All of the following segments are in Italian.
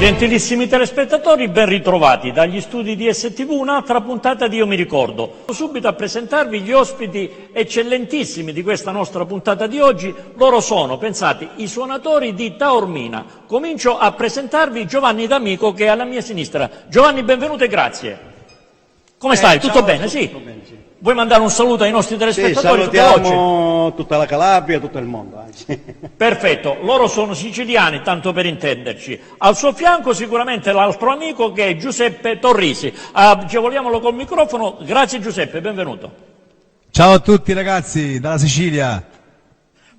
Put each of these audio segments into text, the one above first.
Gentilissimi telespettatori, ben ritrovati dagli studi di STV, un'altra puntata di Io mi ricordo. Subito a presentarvi gli ospiti eccellentissimi di questa nostra puntata di oggi. Loro sono, pensate, i suonatori di Taormina. Comincio a presentarvi Giovanni D'Amico, che è alla mia sinistra. Giovanni, benvenuto e grazie. Come stai? Tutto bene? Sì. Tutto bene, sì. Vuoi mandare un saluto ai nostri telespettatori? Sì, salutiamo tutta la Calabria, tutto il mondo. Perfetto, loro sono siciliani, tanto per intenderci. Al suo fianco sicuramente l'altro amico che è Giuseppe Torrisi. Agevoliamolo col microfono. Grazie Giuseppe, benvenuto. Ciao a tutti ragazzi dalla Sicilia.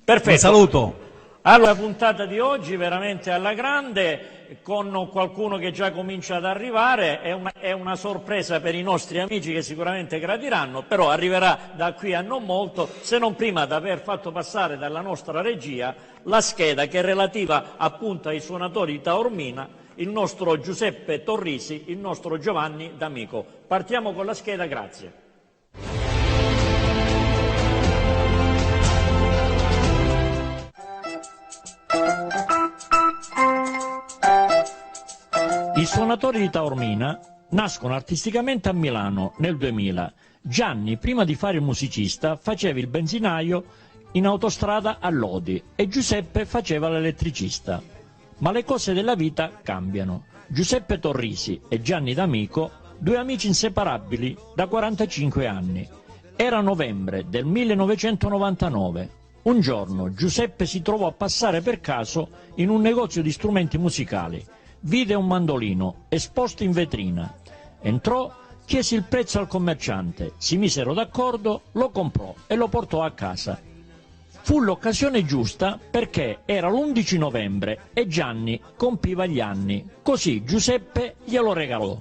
Perfetto. Un saluto. Allora, la puntata di oggi veramente alla grande, con qualcuno che già comincia ad arrivare, è una sorpresa per i nostri amici che sicuramente gradiranno, però arriverà da qui a non molto, se non prima di aver fatto passare dalla nostra regia la scheda che è relativa appunto ai suonatori di Taormina, il nostro Giuseppe Torrisi, il nostro Giovanni D'Amico. Partiamo con la scheda, grazie. I suonatori di Taormina nascono artisticamente a Milano nel 2000. Gianni, prima di fare il musicista, faceva il benzinaio in autostrada a Lodi e Giuseppe faceva l'elettricista. Ma le cose della vita cambiano. Giuseppe Torrisi e Gianni D'Amico, due amici inseparabili da 45 anni. Era novembre del 1999. Un giorno Giuseppe si trovò a passare per caso in un negozio di strumenti musicali. Vide un mandolino esposto in vetrina. Entrò, chiese il prezzo al commerciante, si misero d'accordo, lo comprò e lo portò a casa. Fu l'occasione giusta perché era l'11 novembre e Gianni compiva gli anni, così Giuseppe glielo regalò.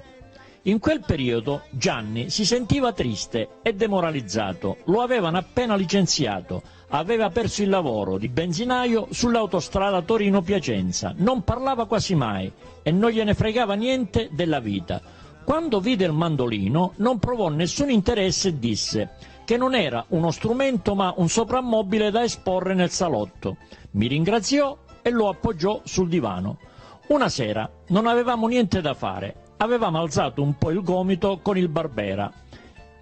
In quel periodo Gianni si sentiva triste e demoralizzato, lo avevano appena licenziato, aveva perso il lavoro di benzinaio sull'autostrada Torino-Piacenza, non parlava quasi mai e non gliene fregava niente della vita. Quando vide il mandolino non provò nessun interesse e disse che non era uno strumento ma un soprammobile da esporre nel salotto. Mi ringraziò e lo appoggiò sul divano. Una sera non avevamo niente da fare. Avevamo alzato un po' il gomito con il Barbera.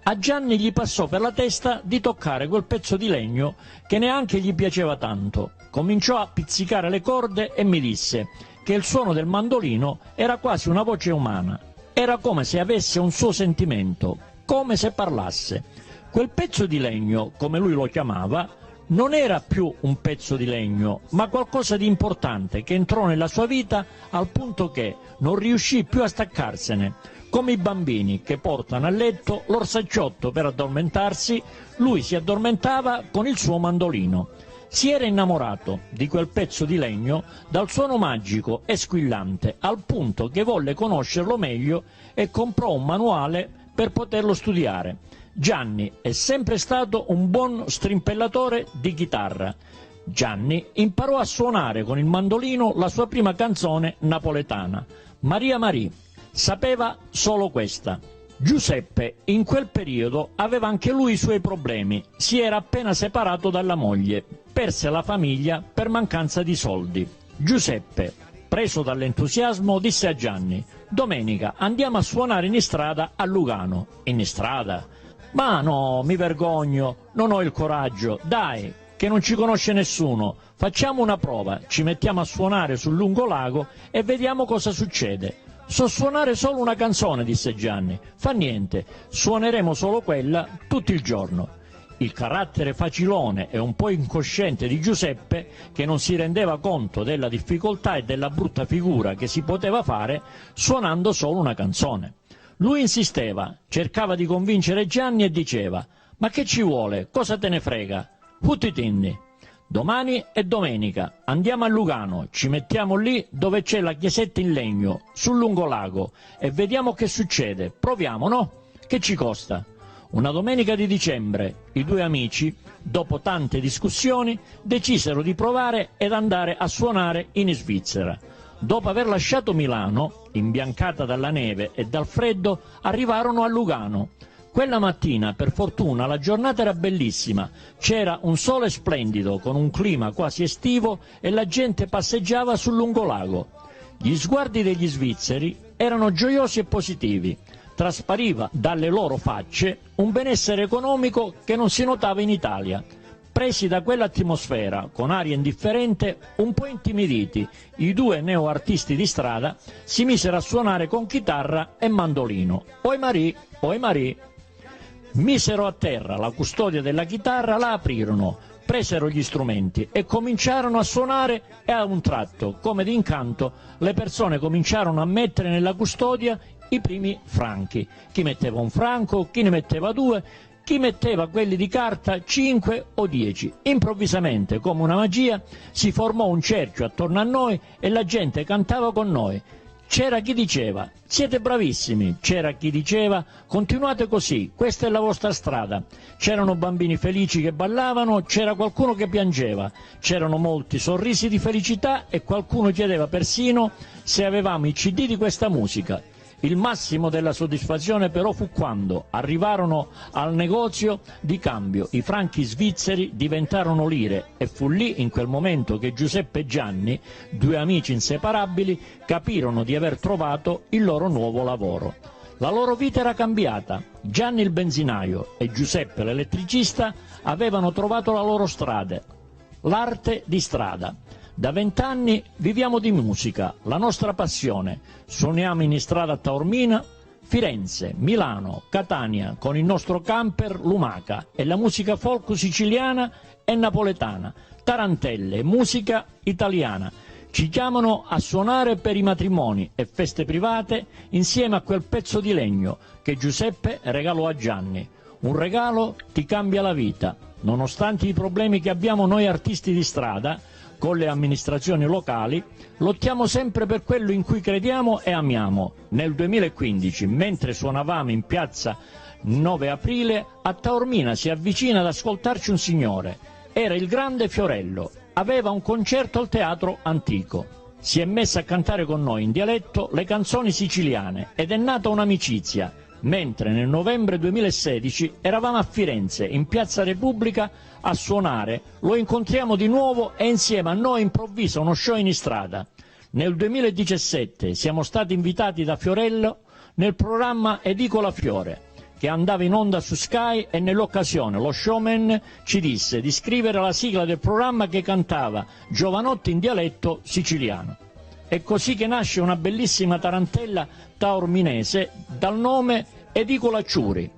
A Gianni gli passò per la testa di toccare quel pezzo di legno che neanche gli piaceva tanto. Cominciò a pizzicare le corde e mi disse che il suono del mandolino era quasi una voce umana. Era come se avesse un suo sentimento, come se parlasse. Quel pezzo di legno, come lui lo chiamava, non era più un pezzo di legno, ma qualcosa di importante che entrò nella sua vita al punto che non riuscì più a staccarsene. Come i bambini che portano a letto l'orsacciotto per addormentarsi, lui si addormentava con il suo mandolino. Si era innamorato di quel pezzo di legno dal suono magico e squillante, al punto che volle conoscerlo meglio e comprò un manuale per poterlo studiare. Gianni è sempre stato un buon strimpellatore di chitarra. Gianni imparò a suonare con il mandolino la sua prima canzone napoletana, Maria Marie. Sapeva solo questa. Giuseppe in quel periodo aveva anche lui i suoi problemi. Si era appena separato dalla moglie, perse la famiglia per mancanza di soldi. Giuseppe, preso dall'entusiasmo, disse a Gianni: «Domenica andiamo a suonare in strada a Lugano». «In strada?» «Ma no, mi vergogno, non ho il coraggio. Dai, che non ci conosce nessuno. Facciamo una prova, ci mettiamo a suonare sul lungolago e vediamo cosa succede». «So suonare solo una canzone», disse Gianni. «Fa niente, suoneremo solo quella tutto il giorno». Il carattere facilone e un po' incosciente di Giuseppe, che non si rendeva conto della difficoltà e della brutta figura che si poteva fare suonando solo una canzone. Lui insisteva, cercava di convincere Gianni e diceva: «Ma che ci vuole? Cosa te ne frega? Huttitindi. Domani è domenica, andiamo a Lugano, ci mettiamo lì dove c'è la chiesetta in legno, sul lungolago, e vediamo che succede. Proviamo, no? Che ci costa?» Una domenica di dicembre i due amici, dopo tante discussioni, decisero di provare ed andare a suonare in Svizzera. Dopo aver lasciato Milano, imbiancata dalla neve e dal freddo, arrivarono a Lugano. Quella mattina, per fortuna, la giornata era bellissima, c'era un sole splendido con un clima quasi estivo e la gente passeggiava sul lungolago. Gli sguardi degli svizzeri erano gioiosi e positivi. Traspariva dalle loro facce un benessere economico che non si notava in Italia. Presi da quell'atmosfera, con aria indifferente, un po' intimiditi, i due neoartisti di strada si misero a suonare con chitarra e mandolino. Oi Marie, oi Marie. Misero a terra la custodia della chitarra, la aprirono, presero gli strumenti e cominciarono a suonare, e a un tratto, come d'incanto, le persone cominciarono a mettere nella custodia i primi franchi. Chi metteva un franco, chi ne metteva due, chi metteva quelli di carta 5 o 10. Improvvisamente, come una magia, si formò un cerchio attorno a noi e la gente cantava con noi. C'era chi diceva siete bravissimi, c'era chi diceva continuate così, questa è la vostra strada. C'erano bambini felici che ballavano, c'era qualcuno che piangeva, c'erano molti sorrisi di felicità e qualcuno chiedeva persino se avevamo i CD di questa musica. Il massimo della soddisfazione però fu quando arrivarono al negozio di cambio, i franchi svizzeri diventarono lire e fu lì in quel momento che Giuseppe e Gianni, due amici inseparabili, capirono di aver trovato il loro nuovo lavoro. La loro vita era cambiata, Gianni il benzinaio e Giuseppe l'elettricista avevano trovato la loro strada, l'arte di strada. Da 20 anni viviamo di musica, la nostra passione. Suoniamo in strada a Taormina, Firenze, Milano, Catania con il nostro camper Lumaca e la musica folk siciliana e napoletana, tarantelle, musica italiana. Ci chiamano a suonare per i matrimoni e feste private insieme a quel pezzo di legno che Giuseppe regalò a Gianni. Un regalo ti cambia la vita. Nonostante i problemi che abbiamo noi artisti di strada, con le amministrazioni locali, lottiamo sempre per quello in cui crediamo e amiamo. Nel 2015, mentre suonavamo in piazza 9 aprile, a Taormina si avvicina ad ascoltarci un signore. Era il grande Fiorello, aveva un concerto al Teatro Antico. Si è messo a cantare con noi in dialetto le canzoni siciliane ed è nata un'amicizia. Mentre nel novembre 2016 eravamo a Firenze, in Piazza Repubblica, a suonare, lo incontriamo di nuovo e insieme a noi improvvisa uno show in strada. Nel 2017 siamo stati invitati da Fiorello nel programma Edicola Fiore, che andava in onda su Sky, e nell'occasione lo showman ci disse di scrivere la sigla del programma che cantava Giovanotti in dialetto siciliano. È così che nasce una bellissima tarantella taorminese dal nome Edicola Ciuri.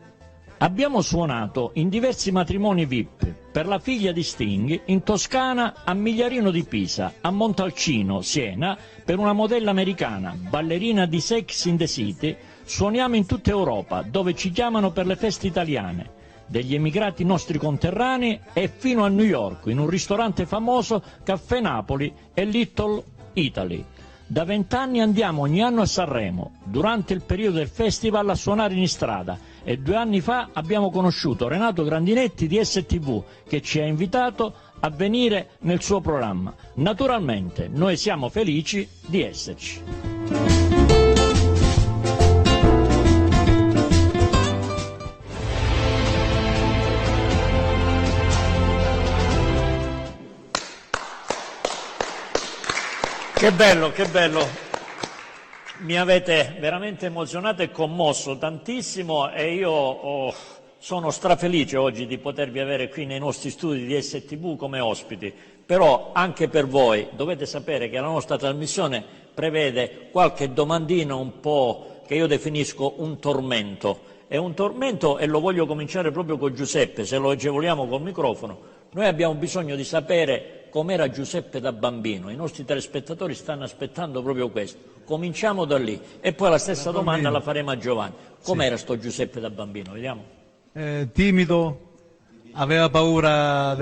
Abbiamo suonato in diversi matrimoni VIP, per la figlia di Sting, in Toscana, a Migliarino di Pisa, a Montalcino, Siena, per una modella americana, ballerina di Sex in the City. Suoniamo in tutta Europa, dove ci chiamano per le feste italiane, degli emigrati nostri conterranei, e fino a New York, in un ristorante famoso, Caffè Napoli e Little Italy. Da 20 anni andiamo ogni anno a Sanremo, durante il periodo del festival a suonare in strada, e 2 anni fa abbiamo conosciuto Renato Grandinetti di STV, che ci ha invitato a venire nel suo programma. Naturalmente noi siamo felici di esserci. Che bello, che bello. Mi avete veramente emozionato e commosso tantissimo, e io sono strafelice oggi di potervi avere qui nei nostri studi di STV come ospiti. Però anche per voi dovete sapere che la nostra trasmissione prevede qualche domandina un po' che io definisco un tormento. È un tormento, e lo voglio cominciare proprio con Giuseppe, se lo agevoliamo col microfono. Noi abbiamo bisogno di sapere com'era Giuseppe da bambino. I nostri telespettatori stanno aspettando proprio questo. Cominciamo da lì e poi la stessa domanda la faremo a Giovanni. Com'era sto Giuseppe da bambino? Vediamo. Timido, aveva paura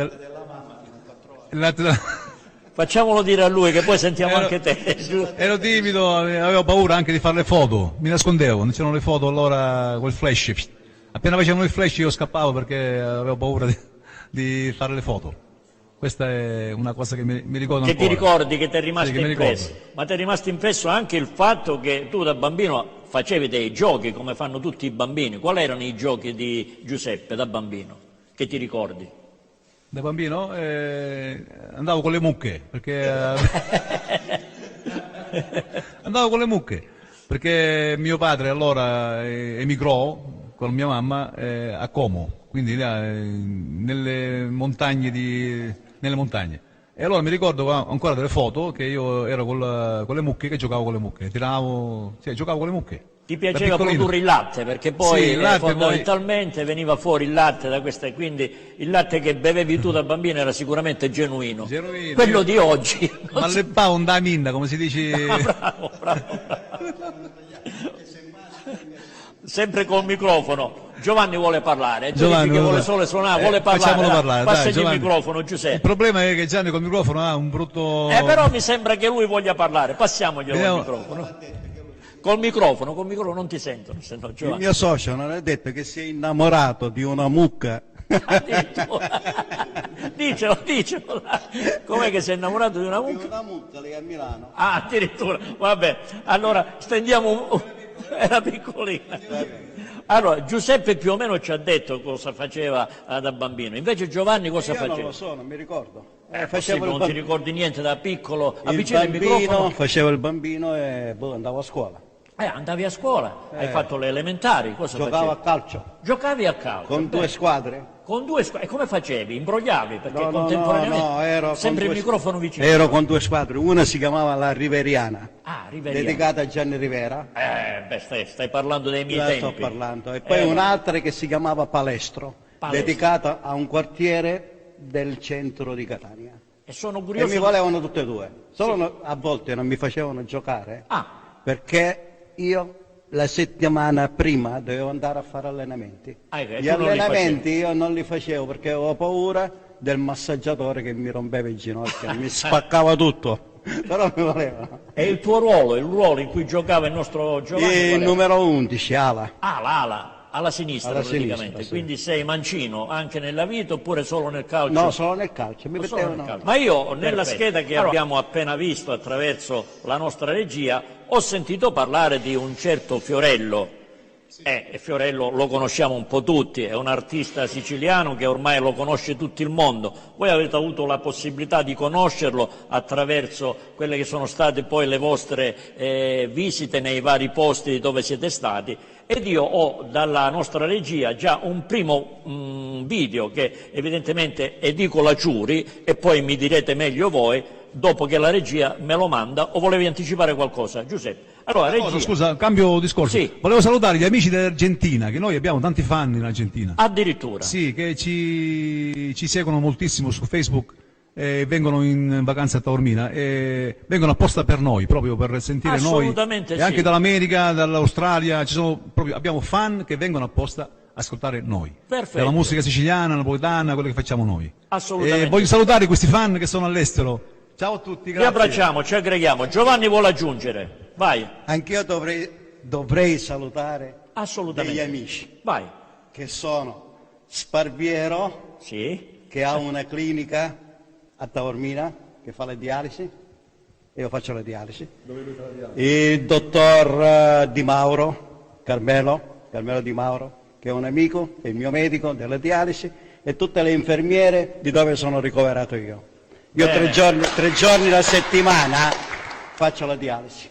Facciamolo dire a lui, che poi sentiamo anche te. Ero timido, avevo paura anche di fare le foto, mi nascondevo, non c'erano le foto allora col flash. Appena facevano il flash io scappavo perché avevo paura di fare le foto. Questa è una cosa che mi ricordo ancora. Che ti ricordi, che ti è rimasto Sì, impresso. Ma ti è rimasto impresso anche il fatto che tu da bambino facevi dei giochi come fanno tutti i bambini. Quali erano i giochi di Giuseppe da bambino, che ti ricordi? Da bambino andavo con le mucche, perché Andavo con le mucche, perché mio padre allora emigrò con mia mamma a Como, quindi là, nelle montagne nelle montagne. E allora mi ricordo ancora delle foto che io ero con le mucche, che giocavo con le mucche, giocavo con le mucche. Ti Da piaceva piccolino. produrre il latte, perché poi Sì, il latte fondamentalmente veniva fuori il latte da questa, quindi il latte che bevevi tu da bambino era sicuramente genuino. Genuino. Quello di oggi. non Ma si- le pa un da minna, come si dice. Bravo, bravo. Sempre col microfono. Giovanni vuole parlare, tu dici che vuole solo suonare, vuole parlare. Facciamolo dai, parlare, passagli dai, il Giovanni. microfono, Il Giuseppe. problema è che Gianni col microfono ha un brutto. Però mi sembra che lui voglia parlare, passiamoglielo Vediamo. il microfono. Col microfono non ti sentono, se no Il Giovanni. mio socio non ha detto che si è innamorato di una mucca. Addirittura. Dicelo. Com'è che sei innamorato di una Di mucca? una mucca lì a Milano. Ah, addirittura. Vabbè, allora stendiamo. Era piccolina. Allora, Giuseppe più o meno ci ha detto cosa faceva da bambino. Invece Giovanni cosa Io non faceva? lo so, non mi ricordo. Possibile, non ti ricordi niente da piccolo? il Avvicina il microfono. bambino, facevo il bambino e andavo a scuola. Andavi a scuola, hai fatto le elementari, cosa Giocavo a facevi? calcio Giocavi a calcio. con bene. 2 squadre. Con 2 squadre. E come facevi? Imbrogliavi? Perché No, contemporaneamente ero con sempre il 2 microfono vicino. Ero con 2 squadre, una si chiamava la Riveriana, Riveriana. dedicata a Gianni Rivera, Stai parlando dei miei la tempi. sto parlando, e poi un'altra che si chiamava Palestro, dedicata a un quartiere del centro di Catania. E sono E curioso. mi volevano tutte e due, solo a volte non mi facevano giocare perché io la settimana prima dovevo andare a fare allenamenti. E Gli tu non li allenamenti io non li facevo perché avevo paura del massaggiatore che mi rompeva i ginocchi, mi spaccava tutto, però mi volevano. E il tuo ruolo, il ruolo in cui giocava il nostro Giovanni? Il qual era? numero 11, ala. L'ala, alla sinistra Alla praticamente. sinistra, sì. Quindi sei mancino anche nella vita oppure solo nel calcio? No, solo nel calcio, mi Solo nel mettevano. calcio. Ma io nella scheda che abbiamo appena visto attraverso la nostra regia ho sentito parlare di un certo Fiorello. E Fiorello lo conosciamo un po' tutti, è un artista siciliano che ormai lo conosce tutto il mondo. Voi avete avuto la possibilità di conoscerlo attraverso quelle che sono state poi le vostre visite nei vari posti dove siete stati, ed io ho dalla nostra regia già un primo video che evidentemente edicola Ciuri, e poi mi direte meglio voi dopo che la regia me lo manda. O volevi anticipare qualcosa, Giuseppe? Allora, regia. Scusa, cambio discorso. Sì. Volevo salutare gli amici dell'Argentina, che noi abbiamo tanti fan in Argentina. Addirittura. Sì, che ci seguono moltissimo su Facebook, vengono in vacanza a Taormina e vengono apposta per noi, proprio per sentire noi. Assolutamente E sì. anche dall'America, dall'Australia, abbiamo fan che vengono apposta a ascoltare noi. Perfetto. Della musica siciliana, napoletana, quello che facciamo noi. Assolutamente. E voglio salutare questi fan che sono all'estero. Ciao a tutti, Ci grazie. abbracciamo, ci aggreghiamo. Giovanni vuole aggiungere. Vai. Anch'io dovrei salutare Assolutamente. degli amici Vai. che sono Sparviero, Sì. che ha una clinica a Taormina, che fa le dialisi, io faccio le dialisi. Il dottor Di Mauro, Carmelo Di Mauro, che è un amico, è il mio medico delle dialisi, e tutte le infermiere di dove sono ricoverato io. Io Bene. 3 giorni la settimana faccio la dialisi.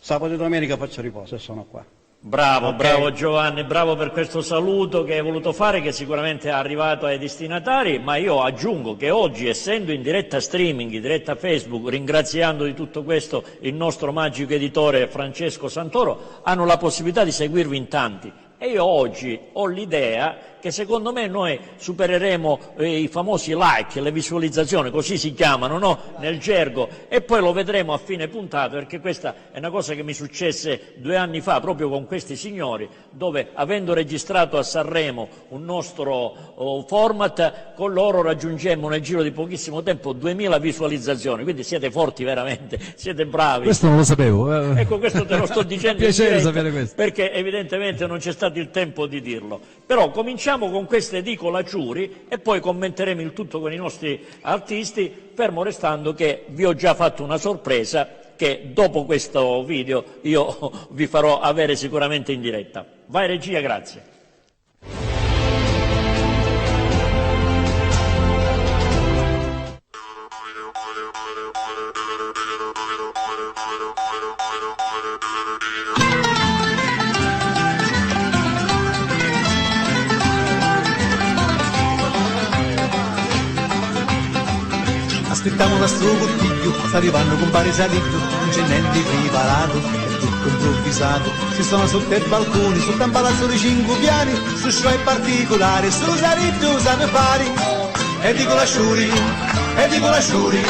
Sabato e domenica faccio riposo e sono qua. Bravo, Ok. bravo Giovanni, bravo per questo saluto che hai voluto fare, che sicuramente è arrivato ai destinatari, ma io aggiungo che oggi, essendo in diretta streaming, in diretta Facebook, ringraziando di tutto questo il nostro magico editore Francesco Santoro, hanno la possibilità di seguirvi in tanti. E io oggi ho l'idea che secondo me noi supereremo i famosi like, le visualizzazioni, così si chiamano, no? Nel gergo, e poi lo vedremo a fine puntata, perché questa è una cosa che mi successe 2 anni fa proprio con questi signori, dove avendo registrato a Sanremo un nostro format, con loro raggiungemmo nel giro di pochissimo tempo 2000 visualizzazioni, quindi siete forti veramente, siete bravi. Questo non lo sapevo. Ecco, questo te lo sto dicendo in Piacere diretta, sapere questo. perché evidentemente non c'è stato il tempo di dirlo. Però cominciamo con questa edicola Ciuri e poi commenteremo il tutto con i nostri artisti, fermo restando che vi ho già fatto una sorpresa che dopo questo video io vi farò avere sicuramente in diretta. Vai regia, grazie. Aspettiamo la sto bottiglio, sta arrivando compare Salito, non c'è niente preparato, è tutto improvvisato. Si sono sotto il balcone, sotto un palazzo di 5 piani, su show in particolare, su Salito sanno fare. E dico la sciuri, e dico la sciuri,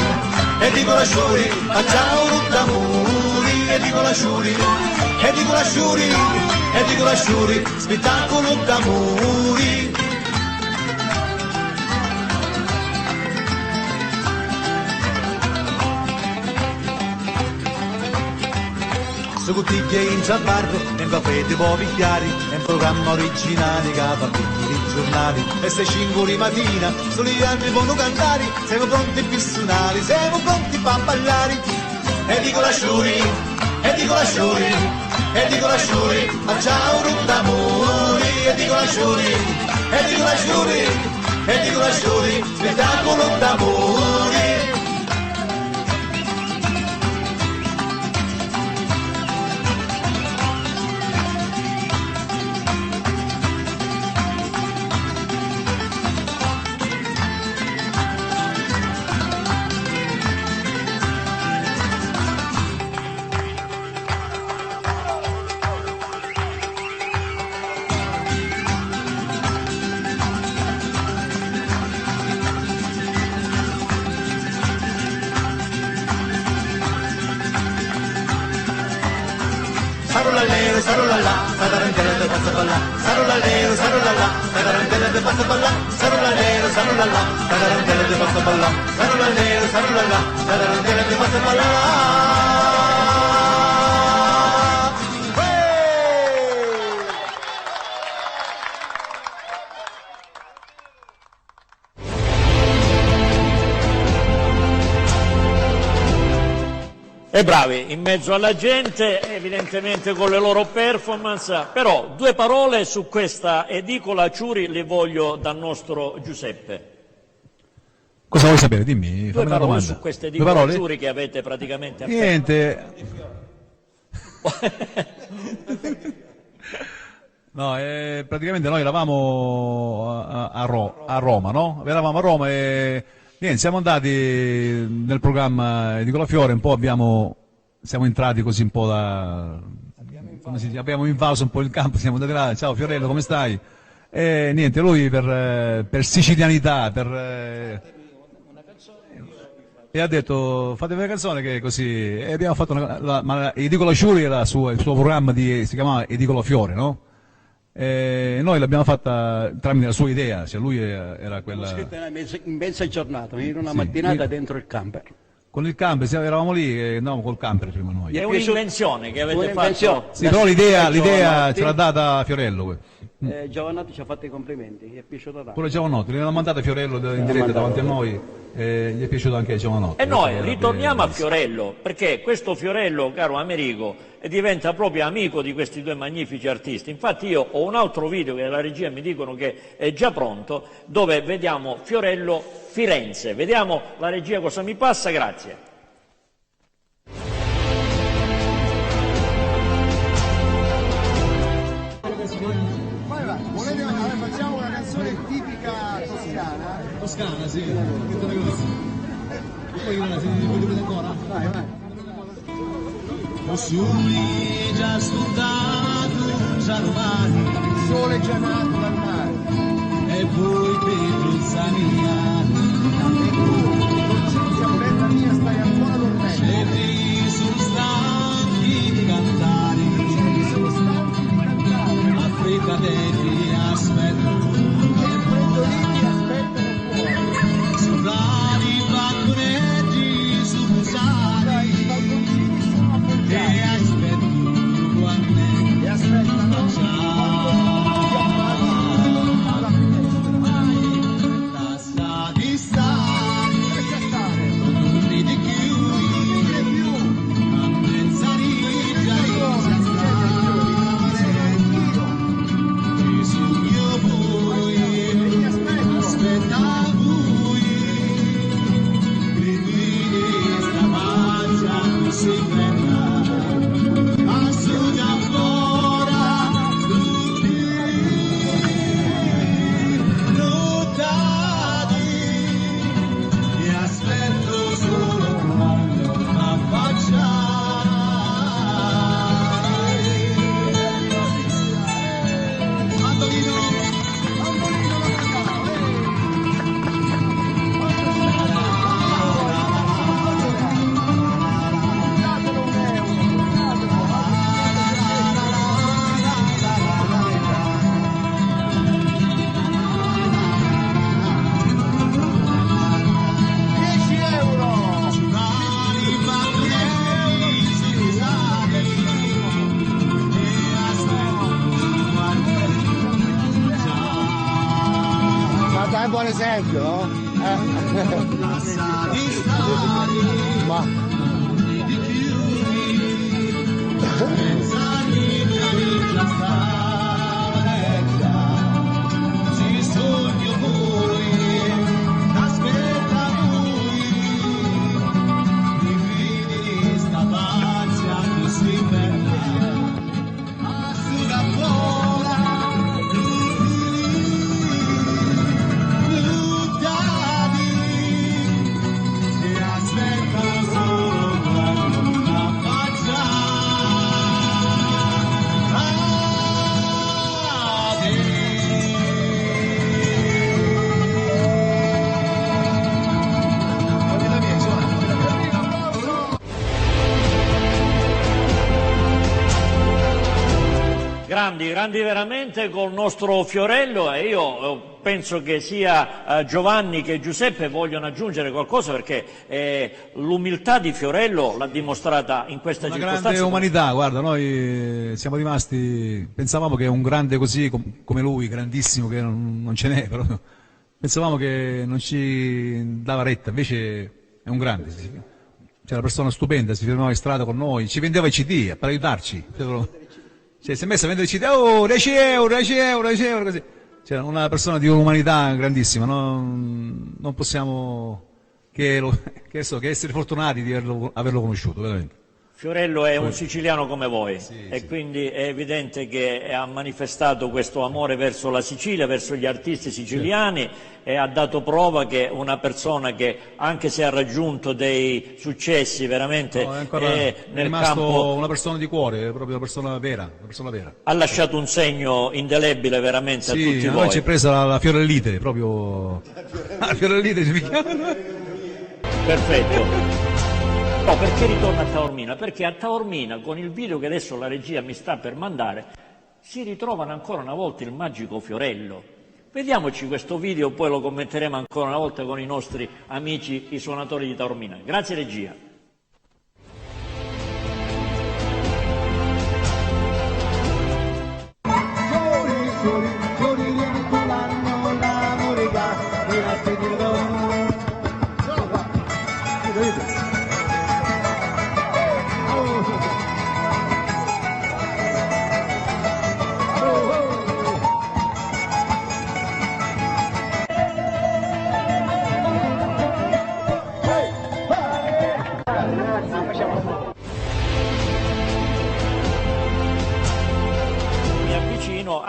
e dico la sciuri, facciamo un d'amori, e dico la sciuri, e dico la sciuri, e dico la sciuri, spettacolo d'amori. Su bottiglie in giallardo, in caffè di povi chiari, è un programma originale che fa tutti i giornali. E se 5 di mattina, solo gli altri vanno cantare, siamo pronti personali, siamo pronti per ballare. E dico la sciuri, e dico la sciuri, e dico la sciuri, facciamo un d'amori, e dico la sciuri, e dico la sciuri, e dico la sciuri, spettacolo d'amori. Sarolallero, sarolalla, satarantela te passa balla. Sarolallero, sarolalla, satarantela te passa balla. Sarolallero, sarolalla, satarantela te passa balla. Sarolallero, sarolalla, satarantela te passa balla. E bravi, in mezzo alla gente, evidentemente con le loro performance, però 2 parole su questa edicola Ciuri le voglio dal nostro Giuseppe. Cosa vuoi sapere? Dimmi, 2 fammi una parole domanda. su questa 2 edicola parole? Ciuri che avete praticamente appena... Niente. No, praticamente noi eravamo a Roma, no? Eravamo a Roma e niente, siamo andati nel programma di Colafiore, un po' siamo entrati così un po' come si dice, abbiamo invaso un po' il campo, siamo andati là, ciao Fiorello, come stai? E niente, lui per sicilianità, e ha detto fatevi una canzone che è così, e abbiamo fatto ma Edicola Ciuri era il suo programma si chiamava Edicola Fiore, no? E noi l'abbiamo fatta tramite la sua idea, cioè lui era quella... L'ho scritta in mezza giornata, in una mattinata dentro il camper. Con il camper, eravamo lì e andavamo col camper prima noi. È un'invenzione che avete Un'invenzione. fatto. Sì, però l'idea ce l'ha data Fiorello. Giovanotti ci ha fatto i complimenti, gli è piaciuto tanto. Pure Giovanotti, l'abbiamo mandata Fiorello in diretta davanti a noi, gli è piaciuto anche Giovanotti. E noi ritorniamo a Fiorello, perché questo Fiorello, caro Amerigo, diventa proprio amico di questi 2 magnifici artisti. Infatti io ho un altro video che la regia mi dicono che è già pronto, dove vediamo Fiorello Firenze. Vediamo la regia cosa mi passa, grazie. Facciamo una canzone tipica toscana. Toscana, sì, tutte le cose. E poi una si vedete ancora? Vai, vai. Ho soli già studato, già domani, Il sole è già nato dal mare. e poi Pedro Zaniani. E tu, dolcezza, bella mia, stai ancora dormendo. Cerri sono stanchi di cantare, Cieli sono stanchi di cantare. affrettati, aspettano. E il freddolini aspettano fuori. Soldati, balconetti, su musari, I balconcini sono appoggiati. e aspetto a me. E aspettano quando gli affari alla finestra. Lasciati stare, Lascia stare. non mi di più, Non è più. a mezz'anni già Gesù io voi, aspetta voi, seguite sta marcia che si prenda, ma sono ancora tutti lontani, e aspetto l'esempio, no? Ma... Grandi veramente col nostro Fiorello, e io penso che sia Giovanni che Giuseppe vogliono aggiungere qualcosa, perché l'umiltà di Fiorello l'ha dimostrata in questa circostanza. Una grande umanità, guarda, noi siamo rimasti, pensavamo che un grande così come lui, grandissimo, che non ce n'è, però pensavamo che non ci dava retta, invece è un grande. C'era una persona stupenda, si fermava in strada con noi, ci vendeva i CD per aiutarci. Cioè, si è messo a vendere i CD, oh, 10 euro, 10 euro, 10 euro, così. Cioè, una persona di un'umanità grandissima, non possiamo che essere fortunati di averlo conosciuto, veramente. Fiorello è un siciliano come voi, e sì. quindi è evidente che ha manifestato questo amore verso la Sicilia, verso gli artisti siciliani, e ha dato prova che una persona che, anche se ha raggiunto dei successi veramente è nel rimasto campo, una persona di cuore, è proprio una persona vera, ha lasciato un segno indelebile veramente a tutti a voi. noi ci è presa la fiorellite, proprio la fiorellite si chiama. Perfetto. No, perché ritorna a Taormina? Perché a Taormina, con il video che adesso la regia mi sta per mandare, si ritrovano ancora una volta il magico Fiorello. Vediamoci questo video, poi lo commenteremo ancora una volta con i nostri amici, i suonatori di Taormina. Grazie regia.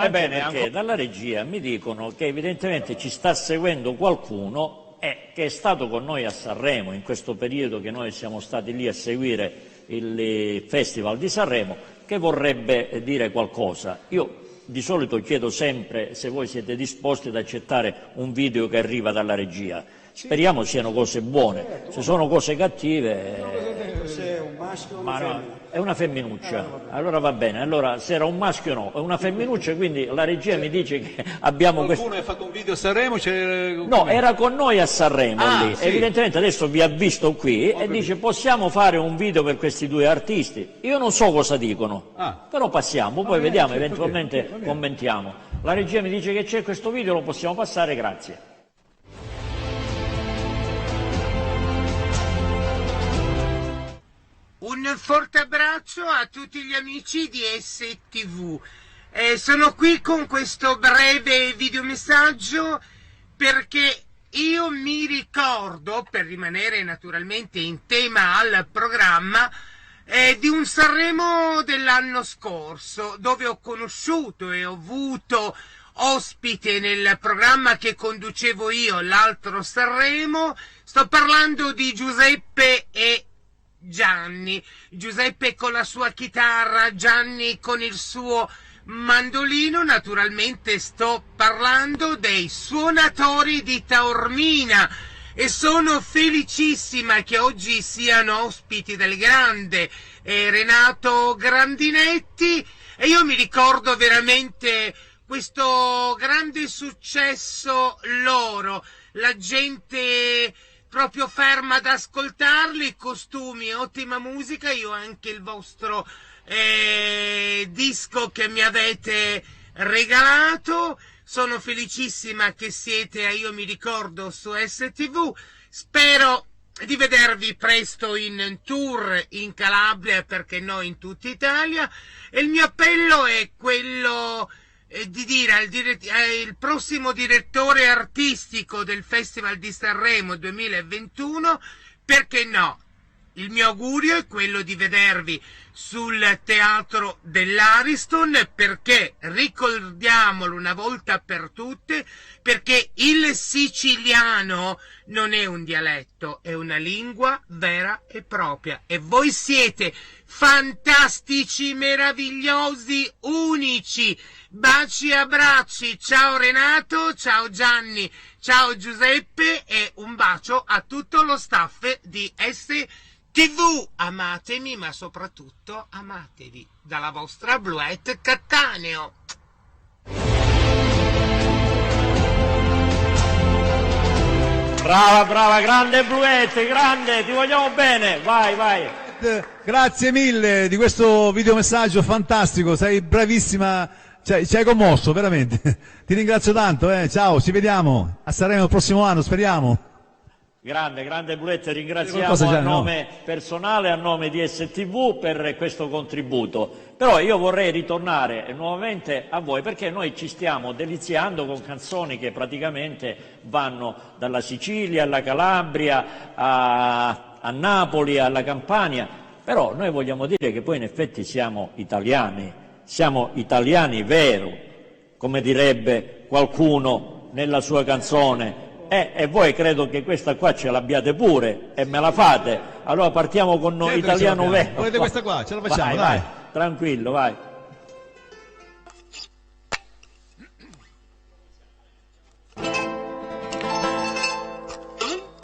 Bene, perché dalla regia mi dicono che evidentemente ci sta seguendo qualcuno che è stato con noi a Sanremo in questo periodo che noi siamo stati lì a seguire il Festival di Sanremo, che vorrebbe dire qualcosa. Io di solito chiedo sempre se voi siete disposti ad accettare un video che arriva dalla regia. Speriamo siano cose buone, se sono cose cattive... Ma no, è una femminuccia, allora va bene, allora se era un maschio no, è una femminuccia, quindi la regia mi dice che abbiamo Qualcuno ha fatto un video a Sanremo? No, era con noi a Sanremo lì, sì. Evidentemente adesso vi ha visto qui e dice possiamo fare un video per questi due artisti. Io non so cosa dicono, però passiamo, poi vediamo, eventualmente commentiamo. La regia mi dice che c'è questo video, lo possiamo passare, grazie. Un forte abbraccio a tutti gli amici di STV. Sono qui con questo breve videomessaggio perché io mi ricordo, per rimanere naturalmente in tema al programma, di un Sanremo dell'anno scorso, dove ho conosciuto e ho avuto ospite nel programma che conducevo io, l'altro Sanremo. Sto parlando di Giuseppe e Gianni. Giuseppe con la sua chitarra, Gianni con il suo mandolino. Naturalmente sto parlando dei suonatori di Taormina, e sono felicissima che oggi siano ospiti del grande Renato Grandinetti, e io mi ricordo veramente questo grande successo loro, la gente proprio ferma ad ascoltarli, costumi, ottima musica. Io ho anche il vostro disco che mi avete regalato. sono felicissima che siete a Io mi ricordo su STV, spero di vedervi presto in tour in Calabria, perché no in tutta Italia, e il mio appello è quello di dire al prossimo direttore artistico del Festival di Sanremo 2021, perché no, il mio augurio è quello di vedervi sul teatro dell'Ariston, perché ricordiamolo una volta per tutte, perché il siciliano non è un dialetto, è una lingua vera e propria, e voi siete fantastici, meravigliosi, unici. Baci e abbracci, ciao Renato, ciao Gianni, ciao Giuseppe e un bacio a tutto lo staff di STV. Amatemi, ma soprattutto amatevi. Dalla vostra Bluette Cattaneo. Brava, grande Bluette, grande, ti vogliamo bene, vai. Grazie mille di questo videomessaggio fantastico, sei bravissima, ci hai commosso, veramente. Ti ringrazio tanto, ciao, ci vediamo a Sanremo il prossimo anno, speriamo. Grande Bluette, ringraziamo a nome personale, a nome di STV per questo contributo. Però io vorrei ritornare nuovamente a voi, perché noi ci stiamo deliziando con canzoni che praticamente vanno dalla Sicilia alla Calabria a Napoli, alla Campania, però noi vogliamo dire che poi in effetti siamo italiani vero, come direbbe qualcuno nella sua canzone. E voi credo che questa qua ce l'abbiate pure e me la fate, allora partiamo con noi, italiano vero. Volete questa qua? Ce la facciamo, vai, tranquillo, vai.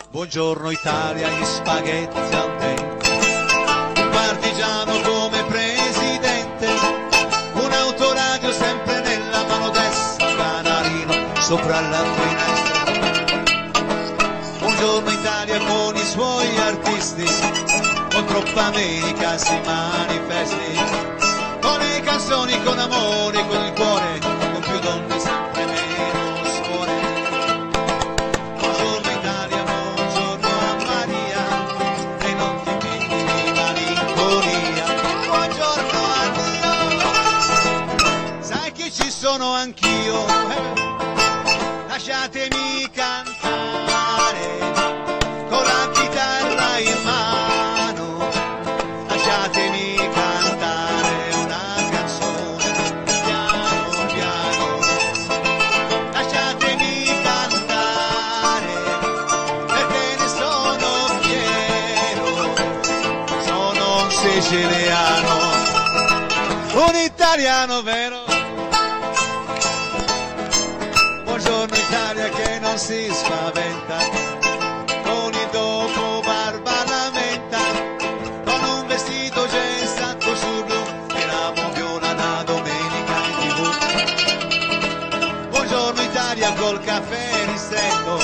Buongiorno Italia, gli spaghetti al dente, un partigiano come presidente, un autoradio sempre nella mano destra, un canarino sopra la finestra. Buongiorno Italia con i suoi artisti, con troppa America si manifesti, con le canzoni, con amore, con il cuore, con più donne sempre meno suore. Buongiorno Italia, buongiorno a Maria, e non ti metti di malinconia. Buongiorno a Dio, sai che ci sono anch'io, lasciatemi cantare con la chitarra in mano, lasciatemi cantare una canzone piano piano, lasciatemi cantare perché ne sono fiero, sono un siciliano, un italiano vero. Buongiorno Italia che non si spaventa, con il dopo barba lamenta, con un vestito gessato sul blu, eravamo viola una domenica in TV. Buongiorno Italia col caffè ristretto,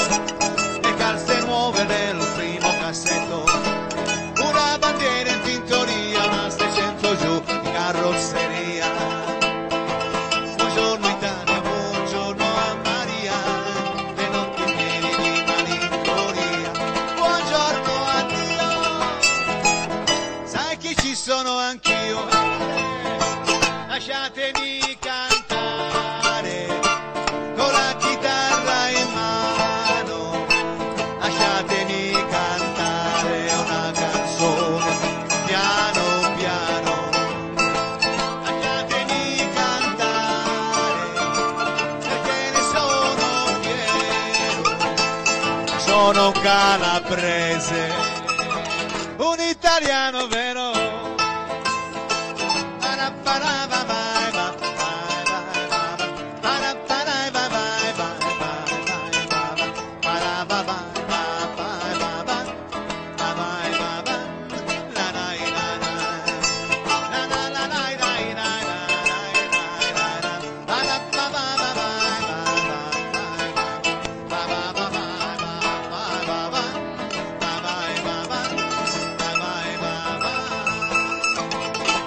le calze nuove del primo cassetto, una bandiera in tintoria, una 600 giù in carrozzeria. Buongiorno Italia, buongiorno a Maria, e non ti vieni di malinconia. Buongiorno a Dio, sai che ci sono anch'io, lasciatemi cantare con la chitarra in mano, lasciatemi cantare una canzone piano piano, lasciatemi cantare perché ne sono fiero, sono un calabrese, un italiano vero.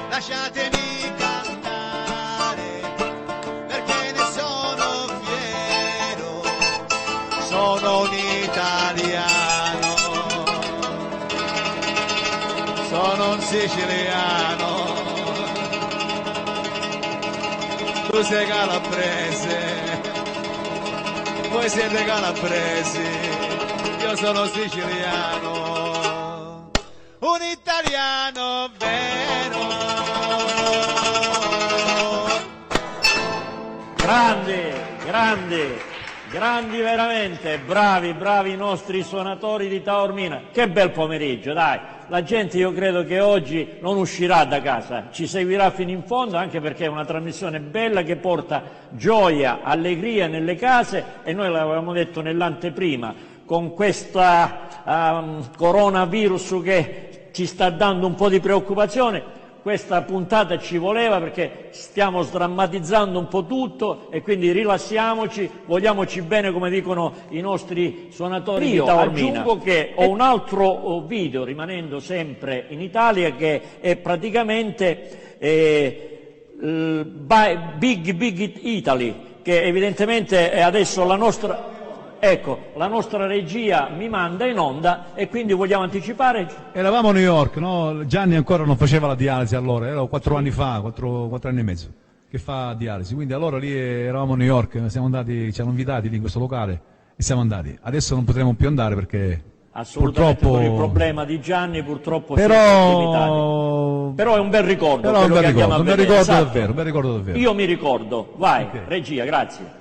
Lasciatemi cantare sono un siciliano, tu sei calabrese, voi siete calabresi, io sono siciliano, un italiano vero. Grandi veramente, bravi i nostri suonatori di Taormina. Che bel pomeriggio, dai. La gente io credo che oggi non uscirà da casa, ci seguirà fino in fondo, anche perché è una trasmissione bella che porta gioia, allegria nelle case, e noi l'avevamo detto nell'anteprima, con questa coronavirus che ci sta dando un po' di preoccupazione. Questa puntata ci voleva perché stiamo sdrammatizzando un po' tutto e quindi rilassiamoci, vogliamoci bene come dicono i nostri suonatori di Taormina. Aggiungo che ho un altro video, rimanendo sempre in Italia, che è praticamente Big Italy, che evidentemente è adesso la nostra... Ecco, la nostra regia mi manda in onda e quindi vogliamo anticipare? Eravamo a New York, no? Gianni ancora non faceva la dialisi allora, era 4 anni fa, 4 anni e mezzo che fa dialisi, quindi allora lì eravamo a New York, siamo andati, ci hanno invitati lì in questo locale e siamo andati. Adesso non potremo più andare perché assolutamente purtroppo... per il problema di Gianni purtroppo però... siamo limitati. Però è un bel ricordo. Però è un bel ricordo esatto. davvero, un bel ricordo davvero. Io mi ricordo, vai, Okay. regia, grazie.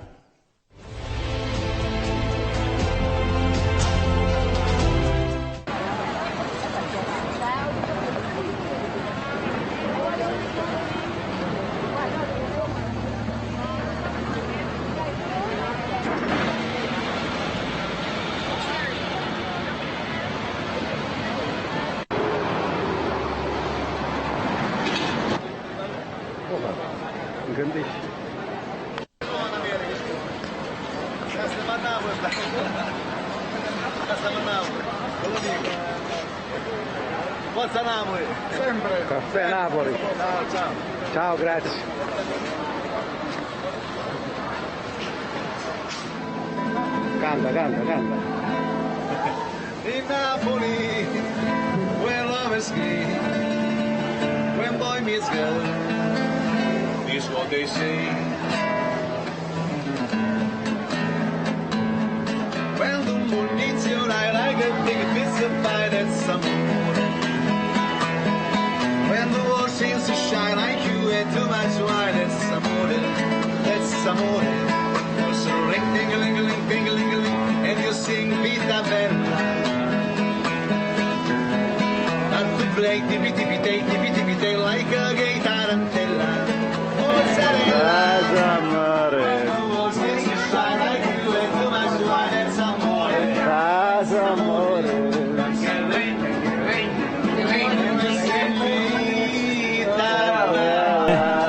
Forza Napoli! Sempre. Caffè Napoli. Ciao, ciao! Ciao, grazie. Canta. In Napoli, where lovers meet, when boy meets girl, is what they say. When the moon meets your eye like a big piece of pie, that's amore. When the world seems to shine like you and too much wine, that's amore. So ring, ding-a-ling-a-ling, ding-a-ling-a-ling, and you sing Vita Bella. And to play tipi-tipi-tay, like a gay tarantella. Mozzarella. When the world seems to shine like you and too much wine, that's amore.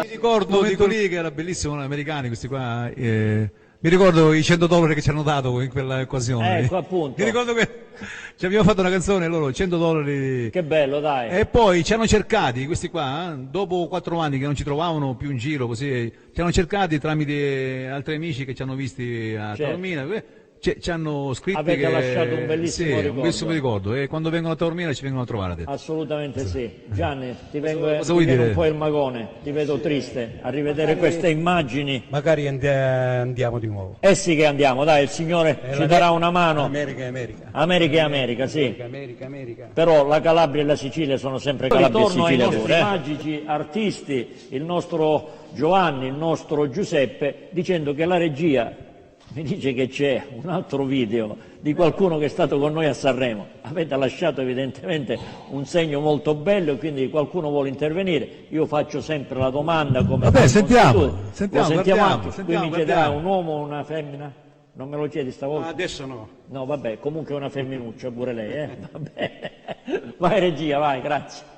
Mi ricordo di quelli che era bellissimo, americani questi qua, mi ricordo i $100 che ci hanno dato in quella occasione. Ecco, appunto. Mi ricordo che ci abbiamo fatto una canzone, loro $100. Che bello, dai. E poi ci hanno cercati, questi qua, dopo 4 anni che non ci trovavano più in giro, così, ci hanno cercati tramite altri amici che ci hanno visti a Certo. Taormina, ci hanno scritto Avete che... lasciato un bellissimo sì, ricordo. un bellissimo ricordo, e quando vengono a Taormina ci vengono a trovare. ha detto. Assolutamente sì. Gianni, ti vengo cosa vuoi dire? un po' il magone, ti vedo triste a rivedere queste immagini. Magari andiamo di nuovo. Eh sì che andiamo, dai, il Signore ci darà una mano. America. America e America, sì. America. Però la Calabria e la Sicilia sono sempre Calabria e Ritorno ai Sicilia nostri pure. magici artisti, il nostro Giovanni, il nostro Giuseppe, dicendo che la regia mi dice che c'è un altro video di qualcuno che è stato con noi a Sanremo. Avete lasciato evidentemente un segno molto bello, quindi qualcuno vuole intervenire. Io faccio sempre la domanda come... Vabbè, come sentiamo, consuetudine. Lo guardiamo, anche. Qui mi guardiamo. chiederà un uomo o una femmina? Non me lo chiedi stavolta? Adesso no. No, vabbè, comunque è una femminuccia pure lei, va bene. Vai regia, vai, grazie.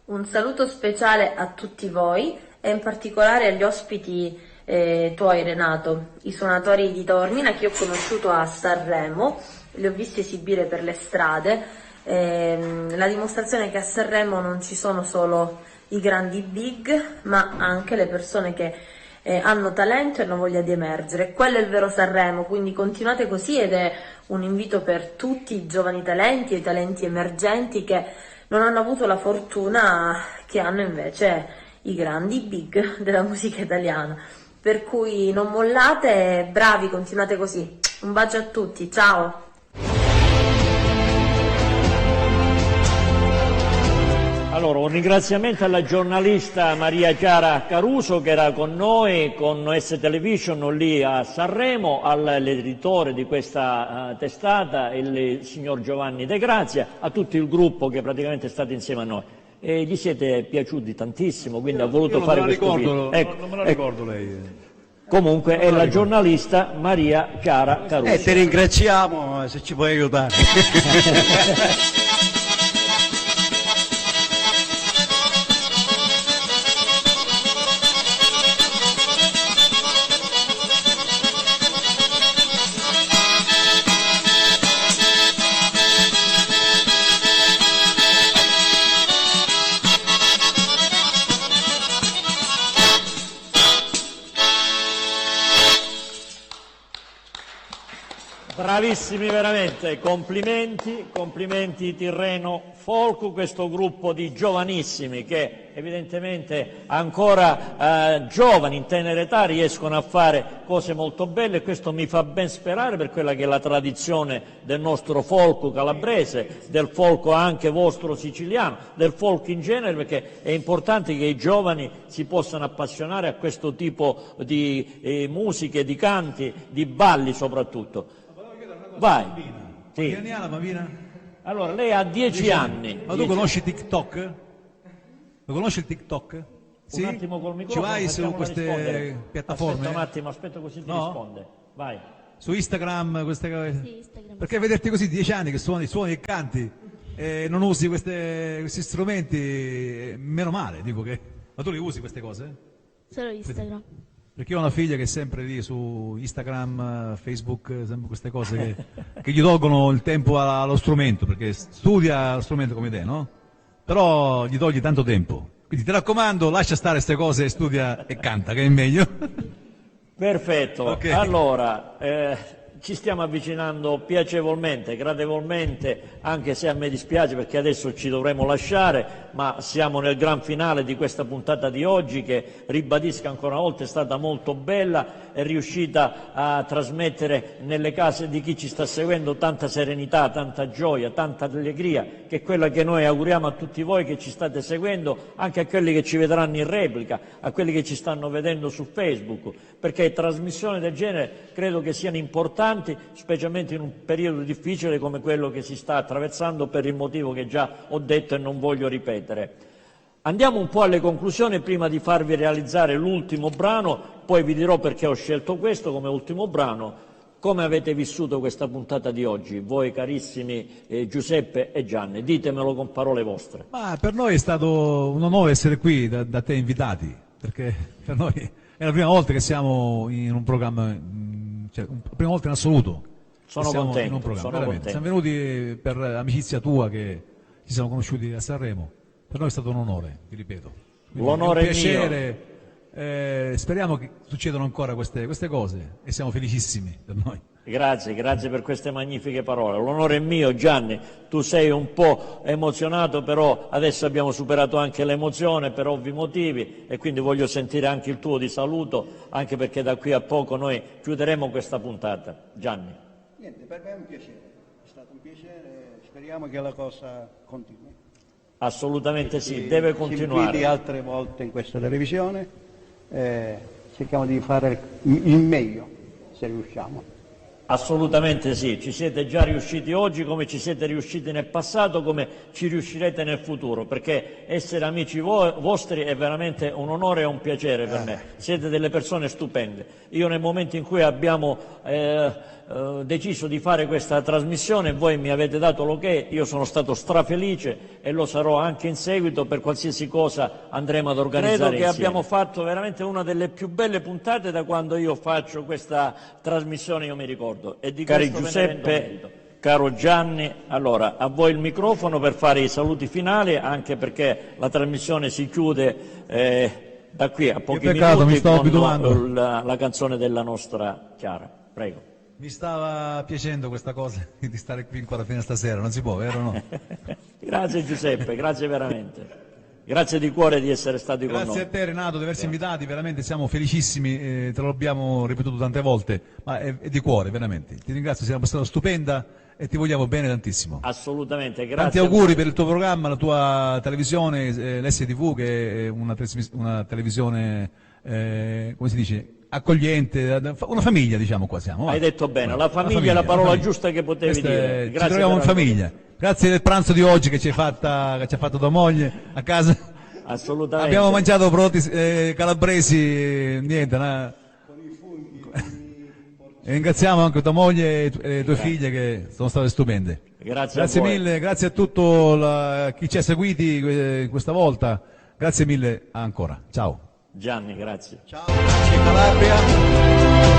Un saluto speciale a tutti voi e in particolare agli ospiti tuoi, Renato, i suonatori di Taormina che ho conosciuto a Sanremo, li ho visti esibire per le strade, la dimostrazione che a Sanremo non ci sono solo i grandi big, ma anche le persone che hanno talento e hanno voglia di emergere. Quello è il vero Sanremo, quindi continuate così, ed è un invito per tutti i giovani talenti e i talenti emergenti che non hanno avuto la fortuna che hanno invece i grandi big della musica italiana. Per cui non mollate, bravi, continuate così. Un bacio a tutti, ciao! Allora, un ringraziamento alla giornalista Maria Chiara Caruso che era con noi, con S Television lì a Sanremo, all'editore di questa testata, il signor Giovanni De Grazia, a tutto il gruppo che praticamente è stato insieme a noi. E gli siete piaciuti tantissimo, quindi ha voluto fare questo video. Ecco, non me la ricordo lei. Comunque è la giornalista Maria Chiara Caruso. Ti ringraziamo se ci puoi aiutare. Bravissimi veramente, complimenti Tirreno Folk, questo gruppo di giovanissimi che evidentemente ancora giovani in tenera età riescono a fare cose molto belle, e questo mi fa ben sperare per quella che è la tradizione del nostro folk calabrese, del folk anche vostro siciliano, del folk in genere, perché è importante che i giovani si possano appassionare a questo tipo di musiche, di canti, di balli soprattutto. Vai. Sì. Che anni ha la bambina? Allora, lei ha 10 anni. Ma tu conosci TikTok? Lo conosci il TikTok? Sì? Un attimo col Ci microfono, vai su facciamola queste rispondere. piattaforme? Aspetta un attimo, aspetta così ti No? risponde. Vai. Su Instagram, queste cose? Sì, Instagram. Perché vederti così 10 anni che suoni e canti e non usi questi strumenti, meno male, dico che... Ma tu li usi queste cose? Solo Instagram. Perché io ho una figlia che è sempre lì su Instagram, Facebook, sempre queste cose che gli tolgono il tempo allo strumento, perché studia lo strumento come te, no? Però gli togli tanto tempo. Quindi ti raccomando, lascia stare queste cose, studia e canta, che è meglio. Perfetto. Ok. Allora, ci stiamo avvicinando piacevolmente, gradevolmente, anche se a me dispiace perché adesso ci dovremo lasciare, ma siamo nel gran finale di questa puntata di oggi che, ribadisco ancora una volta, è stata molto bella, è riuscita a trasmettere nelle case di chi ci sta seguendo tanta serenità, tanta gioia, tanta allegria, che è quella che noi auguriamo a tutti voi che ci state seguendo, anche a quelli che ci vedranno in replica, a quelli che ci stanno vedendo su Facebook, perché trasmissioni del genere credo che siano importanti, specialmente in un periodo difficile come quello che si sta attraversando, per il motivo che già ho detto e non voglio ripetere. Andiamo un po' alle conclusioni prima di farvi realizzare l'ultimo brano, poi vi dirò perché ho scelto questo come ultimo brano. Come avete vissuto questa puntata di oggi, voi carissimi Giuseppe e Gianni? Ditemelo con parole vostre. Ma per noi è stato un onore essere qui da te invitati, perché per noi è la prima volta che siamo in un programma, cioè la prima volta in assoluto. Sono siamo contento, in un programma, sono veramente. contento. Siamo venuti per amicizia tua, che ci siamo conosciuti a Sanremo. Per noi è stato un onore, ti ripeto. Quindi L'onore è è un piacere. Speriamo che succedano ancora queste cose e siamo felicissimi per noi. Grazie per queste magnifiche parole. L'onore è mio, Gianni. Tu sei un po' emozionato, però adesso abbiamo superato anche l'emozione per ovvi motivi e quindi voglio sentire anche il tuo di saluto, anche perché da qui a poco noi chiuderemo questa puntata. Gianni. Niente, per me è un piacere, è stato un piacere, speriamo che la cosa continui. Assolutamente sì, deve Ci inviti continuare. altre volte in questa televisione, cerchiamo di fare il meglio, se riusciamo. Assolutamente sì, ci siete già riusciti oggi come ci siete riusciti nel passato, come ci riuscirete nel futuro, perché essere amici vostri è veramente un onore e un piacere per me. Siete delle persone stupende. Io nel momento in cui abbiamo deciso di fare questa trasmissione, voi mi avete dato l'ok, io sono stato strafelice e lo sarò anche in seguito per qualsiasi cosa andremo ad organizzare insieme. Credo che abbiamo fatto veramente una delle più belle puntate da quando io faccio questa trasmissione, io mi ricordo. E di cari Giuseppe, caro Gianni, allora a voi il microfono per fare i saluti finali, anche perché la trasmissione si chiude da qui a pochi peccato, minuti mi stavo con abituando. la canzone della nostra Chiara. Prego. Mi stava piacendo questa cosa di stare qui ancora fino a stasera, non si può, vero o no? Grazie Giuseppe, grazie veramente. Grazie di cuore di essere stati con Grazie noi. a te Renato di averci invitati, veramente siamo felicissimi, te lo abbiamo ripetuto tante volte, ma è di cuore, veramente. Ti ringrazio, sei una persona stupenda e ti vogliamo bene tantissimo. Assolutamente, grazie. Tanti auguri per il tuo programma, la tua televisione, l'STV, che è una televisione, come si dice, accogliente, una famiglia diciamo qua siamo. Hai detto bene, la famiglia è la parola giusta che potevi dire. Ci troviamo in famiglia. Grazie del pranzo di oggi che ci ha fatto tua moglie a casa. Assolutamente. Abbiamo mangiato prodotti calabresi, niente. E ringraziamo anche tua moglie e le tue figlie che sono state stupende. Grazie Grazie a voi. mille, grazie a tutto chi ci ha seguiti questa volta. Grazie mille ancora. Ciao. Gianni, grazie. Ciao, grazie Calabria.